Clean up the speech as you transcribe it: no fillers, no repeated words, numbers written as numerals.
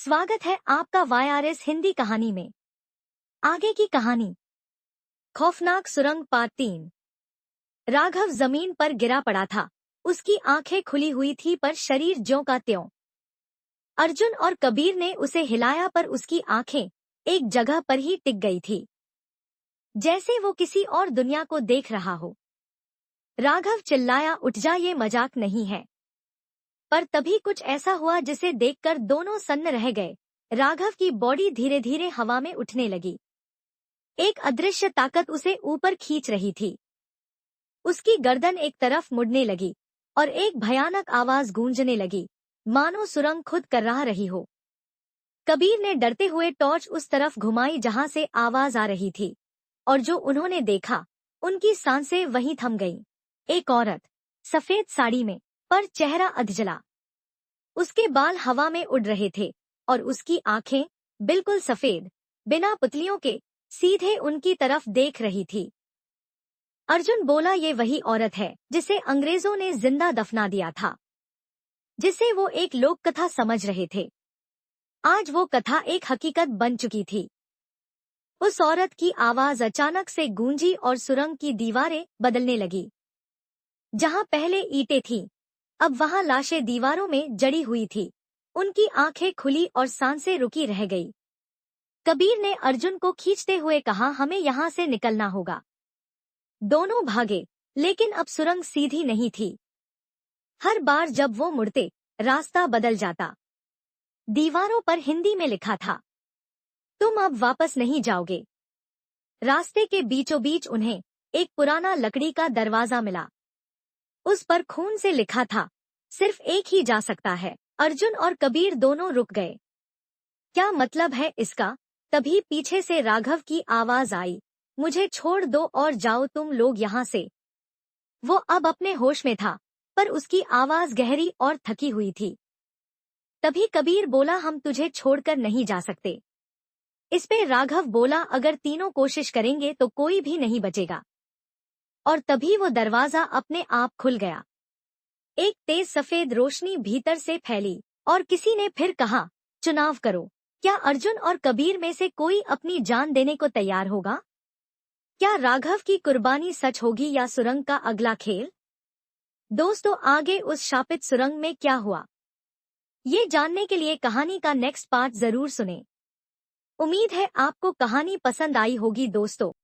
स्वागत है आपका वाईआरएस हिंदी कहानी में। आगे की कहानी। खौफनाक सुरंग पार्ट 3। राघव जमीन पर गिरा पड़ा था। उसकी आंखें खुली हुई थी पर शरीर ज्यों का त्यों। अर्जुन और कबीर ने उसे हिलाया पर उसकी आंखें एक जगह पर ही टिक गई थी, जैसे वो किसी और दुनिया को देख रहा हो। राघव चिल्लाया, उठ जा, ये मजाक नहीं है। पर तभी कुछ ऐसा हुआ जिसे देखकर दोनों सन्न रह गए। राघव की बॉडी धीरे धीरे हवा में उठने लगी। एक अदृश्य ताकत उसे ऊपर खींच रही थी। उसकी गर्दन एक तरफ मुड़ने लगी और एक भयानक आवाज गूंजने लगी, मानो सुरंग खुद कर रही हो। कबीर ने डरते हुए टॉर्च उस तरफ घुमाई जहां से आवाज आ रही थी, और जो उन्होंने देखा, उनकी सांसें वहीं थम गईं। एक औरत, सफेद साड़ी में, पर चेहरा अधजला। उसके बाल हवा में उड़ रहे थे और उसकी आंखें बिल्कुल सफेद, बिना पुतलियों के, सीधे उनकी तरफ देख रही थी। अर्जुन बोला, ये वही औरत है जिसे अंग्रेजों ने जिंदा दफना दिया था, जिसे वो एक लोक कथा समझ रहे थे। आज वो कथा एक हकीकत बन चुकी थी। उस औरत की आवाज अचानक से गूंजी और सुरंग की दीवारें बदलने लगी। जहां पहले ईंटें थीं, अब वहां लाशें दीवारों में जड़ी हुई थी। उनकी आंखें खुली और सांसें रुकी रह गई। कबीर ने अर्जुन को खींचते हुए कहा, हमें यहाँ से निकलना होगा। दोनों भागे, लेकिन अब सुरंग सीधी नहीं थी। हर बार जब वो मुड़ते, रास्ता बदल जाता। दीवारों पर हिंदी में लिखा था, तुम अब वापस नहीं जाओगे। रास्ते के बीचों बीच उन्हें एक पुराना लकड़ी का दरवाजा मिला। उस पर खून से लिखा था, सिर्फ एक ही जा सकता है। अर्जुन और कबीर दोनों रुक गए। क्या मतलब है इसका? तभी पीछे से राघव की आवाज आई, मुझे छोड़ दो और जाओ तुम लोग यहाँ से। वो अब अपने होश में था, पर उसकी आवाज गहरी और थकी हुई थी। तभी कबीर बोला, हम तुझे छोड़कर नहीं जा सकते। इस पे राघव बोला, अगर तीनों कोशिश करेंगे तो कोई भी नहीं बचेगा। और तभी वो दरवाजा अपने आप खुल गया। एक तेज सफेद रोशनी भीतर से फैली और किसी ने फिर कहा, चुनाव करो। क्या अर्जुन और कबीर में से कोई अपनी जान देने को तैयार होगा? क्या राघव की कुर्बानी सच होगी या सुरंग का अगला खेल? दोस्तों, आगे उस शापित सुरंग में क्या हुआ, ये जानने के लिए कहानी का नेक्स्ट पार्ट जरूर सुनें। उम्मीद है आपको कहानी पसंद आई होगी दोस्तों।